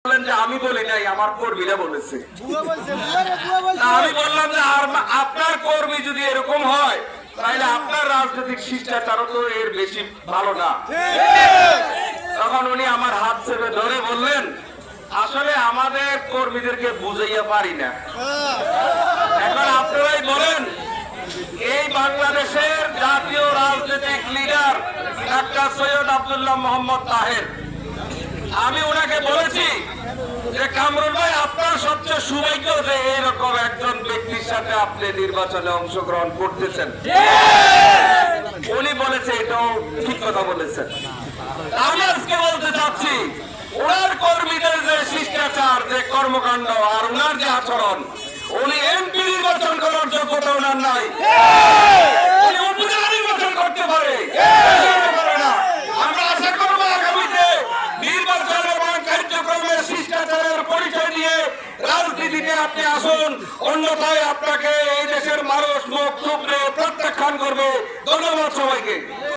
আমি বলি নাই, আমার কর্মীরা বলেছে। আমি বললাম যে আপনার কর্মী যদি এরকম হয় তাহলে আপনার রাজনৈতিক শিষ্টাচারও তো এর বেশি ভালো না। তখন উনি আমার হাত চেপে ধরে বললেন, আসলে আমাদের কর্মীদেরকে বুঝাইয়া পারি না। এখন আপনারাই বলেন, এই বাংলাদেশের জাতীয় রাজনৈতিক লিডার ডাক্তার সৈয়দ আব্দুল্লাহ মোহাম্মদ তাহের, আমি ওনাকে বলেছি যে কামরুল ভাই, আপনার সবচেয়ে সৌভাগ্য যে এইরকম একজন ব্যক্তির সাথে আপনি নির্বাচনে অংশগ্রহণ করতেছেন। উনি বলেছে এটাও ঠিক কথা বলেছেন। আমি আজকে বলতে চাচ্ছি, ওনার কর্মীদের যে শিষ্টাচার, যে কর্মকাণ্ড আর ওনার যে আচরণ, উনি এমপি নির্বাচন করার যোগ্যতা ওনার নাই। উনি উপজেলা নির্বাচন করতে পারে না। আমরা আশা করবো আগামীতে নির্বাচন এবং কার্যক্রমের শিষ্টাচারের পরিচয় দিয়ে রাজনীতিতে আপনি আসুন, অন্যথায় আপনাকে এই দেশের মানুষ মুখ থুবড়ে প্রত্যাখ্যান করবে। ধন্যবাদ সবাইকে।